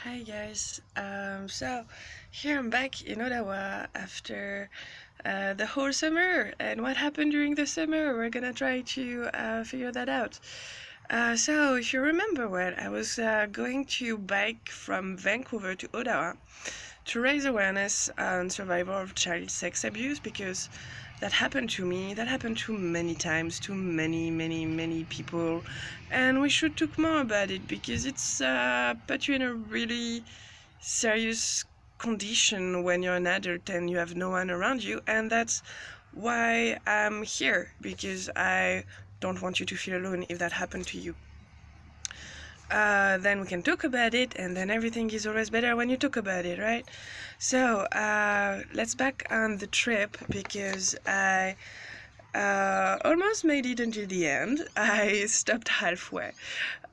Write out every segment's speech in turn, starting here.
Hi guys. So here I'm back in Ottawa after the whole summer, and what happened during the summer, we're gonna try to figure that out. So if you remember well, I was going to bike from Vancouver to Ottawa to raise awareness on survival of child sex abuse, because that happened to me, that happened to many times, to many people, and we should talk more about it because it's put you in a really serious condition when you're an adult and you have no one around you, and that's why I'm here, because I don't want you to feel alone if that happened to you. Then we can talk about it, and then everything is always better when you talk about it, right? So let's back on the trip, because I almost made it until the end. I stopped halfway.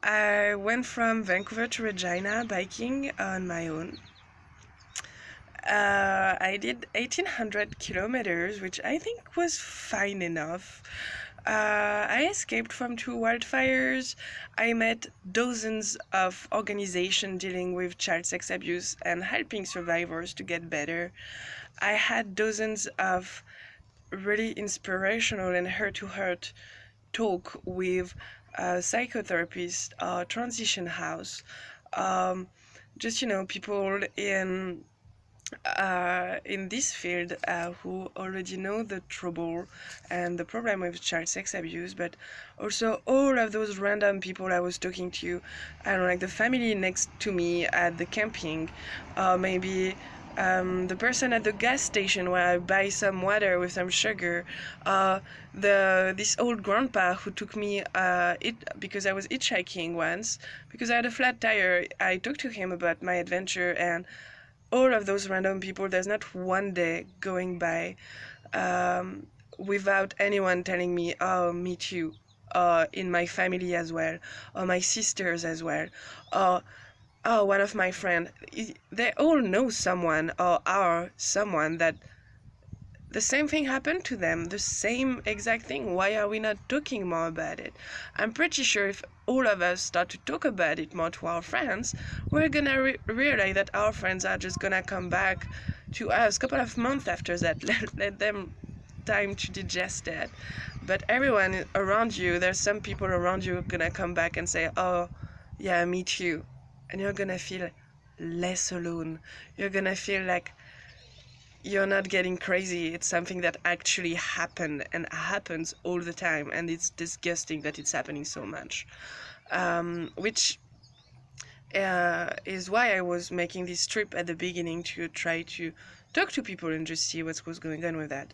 I went from Vancouver to Regina biking on my own. I did 1800 kilometers, which I think was fine enough. I escaped from 2 wildfires. I met dozens of organizations dealing with child sex abuse and helping survivors to get better. I had dozens of really inspirational and heart-to-heart talk with psychotherapists, transition house, just people in this field who already know the trouble and the problem with child sex abuse, but also all of those random people I was talking to. I don't know, like the family next to me at the camping, maybe the person at the gas station where I buy some water with some sugar, this old grandpa who took me because I was hitchhiking once because I had a flat tire. I talked to him about my adventure, and all of those random people, there's not one day going by without anyone telling me, oh, me too, in my family as well, or my sisters as well, or oh, one of my friends. They all know someone or are someone that the same thing happened to them, the same exact thing. Why are we not talking more about it? I'm pretty sure if all of us start to talk about it more to our friends, we're gonna realize that our friends are just gonna come back to us a couple of months after that. Let them time to digest it. But everyone around you, there's some people around you gonna come back and say, oh, yeah, me too. And you're gonna feel less alone. You're gonna feel like you're not getting crazy. It's something that actually happened and happens all the time, and it's disgusting that it's happening so much. Which is why I was making this trip at the beginning, to try to talk to people and just see what was going on with that.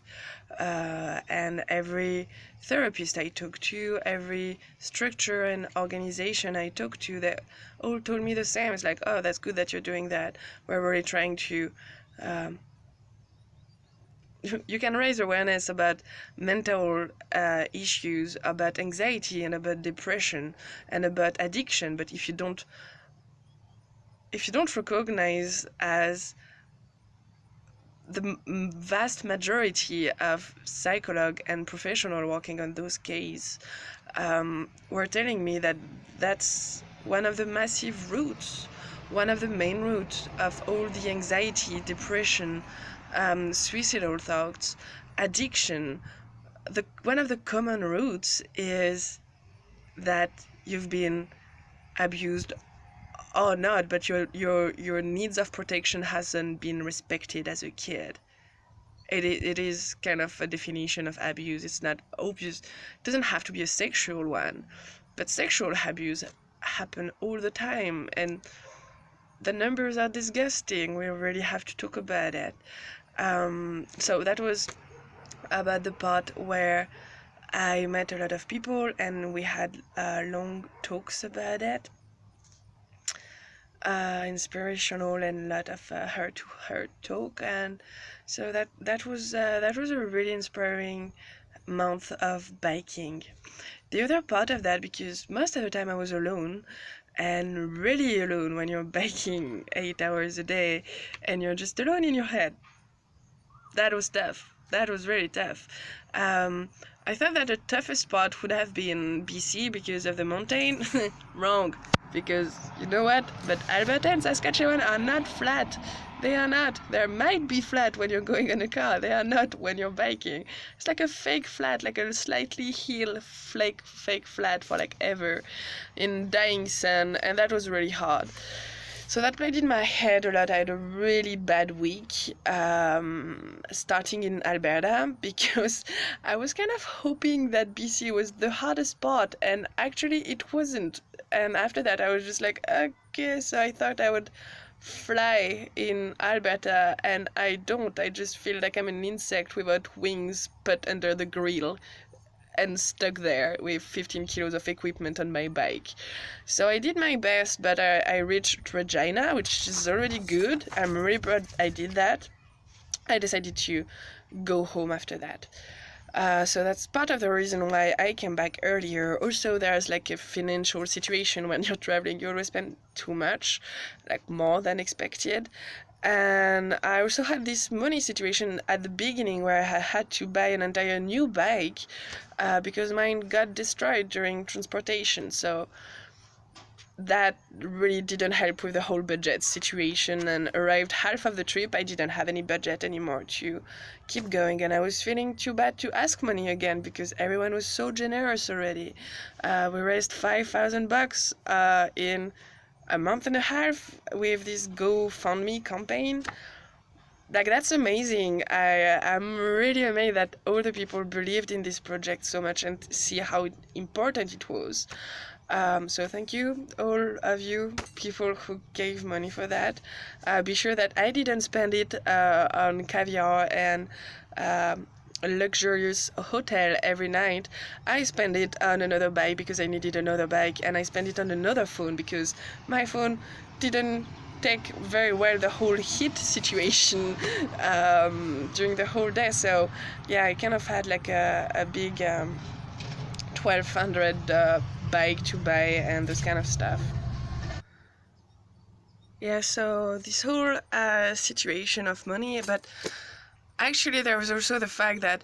And every therapist I talked to, every structure and organization I talked to, they all told me the same. It's like, oh, that's good that you're doing that. We're really trying to you can raise awareness about mental issues, about anxiety and about depression and about addiction, but if you don't recognize as the vast majority of psychologists and professionals working on those cases were telling me that that's one of the massive roots, one of the main roots of all the anxiety, depression, suicidal thoughts, addiction. One of the common roots is that you've been abused or not, but your needs of protection hasn't been respected as a kid. It is kind of a definition of abuse. It's not obvious. It doesn't have to be a sexual one, but sexual abuse happen all the time, and the numbers are disgusting. We really have to talk about it. So that was about the part where I met a lot of people and we had long talks about it. Inspirational and a lot of heart-to-heart talk, and so that was a really inspiring month of biking. The other part of that, because most of the time I was alone, and really alone when you're biking 8 hours a day and you're just alone in your head, that was tough. that was really tough. I thought that the toughest part would have been BC because of the mountain. Wrong. Because you know what? But Alberta and Saskatchewan are not flat. They are not. They might be flat when you're going in a car. They are not when you're biking. It's like a fake flat, like a slightly hill fake flat for like ever in dying sun, and that was really hard. So that played in my head a lot. I had a really bad week starting in Alberta because I was kind of hoping that BC was the hardest part, and actually it wasn't. And after that, I was just like, okay, so I thought I would fly in Alberta, and I don't. I just feel like I'm an insect without wings put under the grill and stuck there with 15 kilos of equipment on my bike. So I did my best, but I reached Regina, which is already good. I'm really proud I did that. I decided to go home after that. So that's part of the reason why I came back earlier. Also, there's like a financial situation when you're traveling. You always spend too much, like more than expected. And I also had this money situation at the beginning where I had to buy an entire new bike because mine got destroyed during transportation. So that really didn't help with the whole budget situation, and arrived half of the trip I didn't have any budget anymore to keep going, and I was feeling too bad to ask money again because everyone was so generous already. We raised $5,000 in a month and a half with this GoFundMe campaign. Like, that's amazing. I'm really amazed that all the people believed in this project so much and see how important it was. So thank you, all of you people who gave money for that. Be sure that I didn't spend it on caviar and a luxurious hotel every night. I spent it on another bike because I needed another bike, and I spent it on another phone because my phone didn't take very well the whole heat situation during the whole day. So yeah, I kind of had like a big $1,200 bike to buy and this kind of stuff. Yeah, so this whole situation of money, but actually there was also the fact that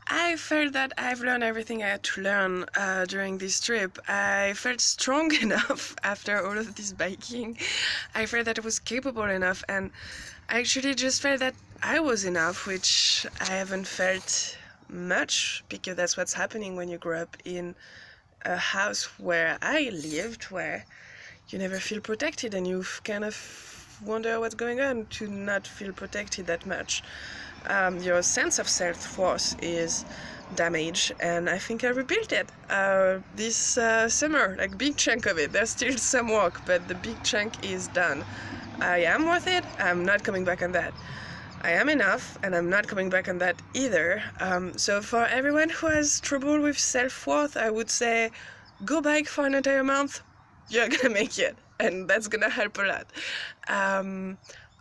I felt that I've learned everything I had to learn during this trip. I felt strong enough after all of this biking. I felt that I was capable enough, and I actually just felt that I was enough, which I haven't felt much, because that's what's happening when you grow up in a house where I lived, where you never feel protected and you kind of wonder what's going on to not feel protected that much. Your sense of self-worth is damaged, and I think I rebuilt it this summer, like big chunk of it. There's still some work, but the big chunk is done. I am worth it. I'm not coming back on that. I am enough, and I'm not coming back on that either. So for everyone who has trouble with self-worth, I would say go bike for an entire month. You're gonna make it, and that's gonna help a lot.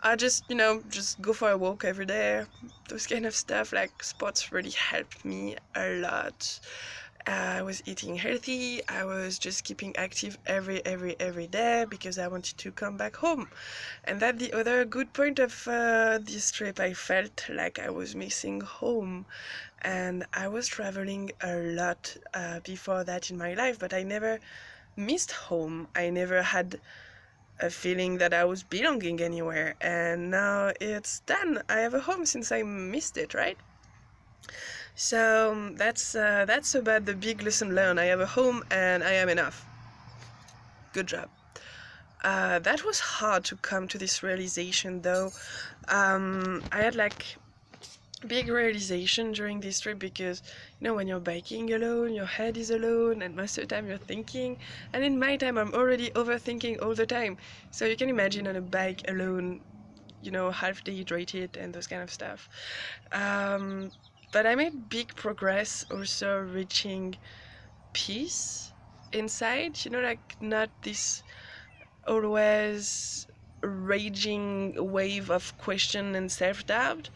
I just go for a walk every day. Those kind of stuff, like sports, really helped me a lot. I was eating healthy. I was just keeping active every day because I wanted to come back home. And that's the other good point of this trip. I felt like I was missing home, and I was traveling a lot before that in my life, but I never missed home. I never had a feeling that I was belonging anywhere, and now it's done. I have a home since I missed it, right? So that's about the big lesson learned. I have a home and I am enough. Good job. That was hard to come to this realization, though. I had like big realization during this trip because when you're biking alone, your head is alone, and most of the time you're thinking, and in my time I'm already overthinking all the time. So you can imagine on a bike alone, half dehydrated and those kind of stuff. But I made big progress also reaching peace inside, like not this always raging wave of question and self-doubt.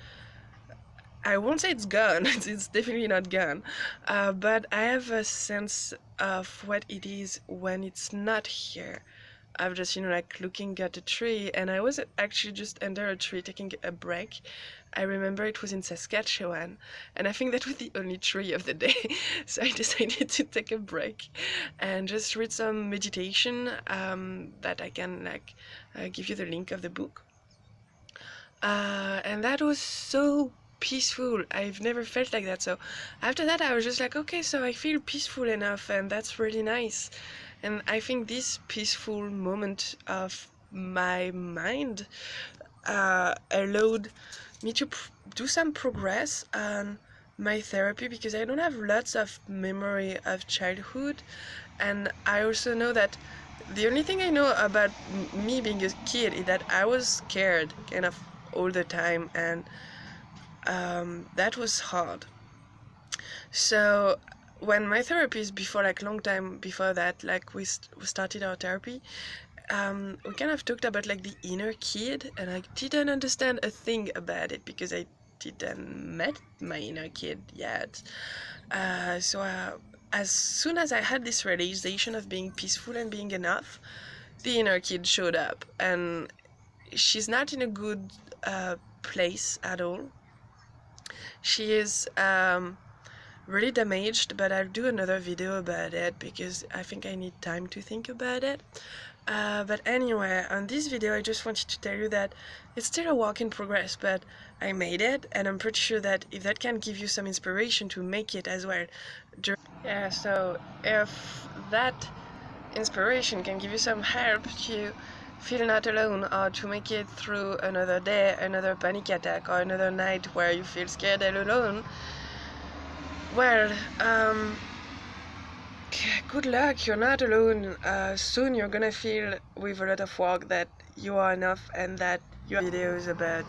I won't say it's gone, it's definitely not gone, but I have a sense of what it is when it's not here. of just, like looking at a tree, and I was actually just under a tree taking a break. I remember it was in Saskatchewan, and I think that was the only tree of the day. So I decided to take a break and just read some meditation that I can give you the link of the book. And that was so peaceful. I've never felt like that. So after that, I was just like, okay, so I feel peaceful enough, and that's really nice. And I think this peaceful moment of my mind allowed me to do some progress on my therapy, because I don't have lots of memory of childhood, and I also know that the only thing I know about me being a kid is that I was scared kind of all the time, and that was hard. So when my therapist, before, like long time before that, like we started our therapy, we kind of talked about like the inner kid, and I didn't understand a thing about it because I didn't met my inner kid yet. So as soon as I had this realization of being peaceful and being enough, the inner kid showed up, and she's not in a good place at all. She is really damaged, but I'll do another video about it because I think I need time to think about it. But anyway, on this video I just wanted to tell you that it's still a work in progress, but I made it, and I'm pretty sure that if that can give you some inspiration to make it as well. Yeah, so if that inspiration can give you some help to feel not alone, or to make it through another day, another panic attack, or another night where you feel scared and alone, well, good luck, you're not alone. Soon you're gonna feel with a lot of work that you are enough, and that your videos about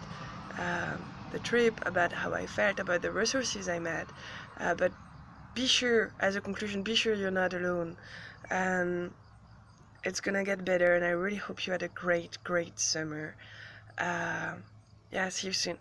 the trip, about how I felt, about the resources I met. But be sure, as a conclusion, be sure you're not alone, and it's gonna get better, and I really hope you had a great summer. Yeah, see you soon.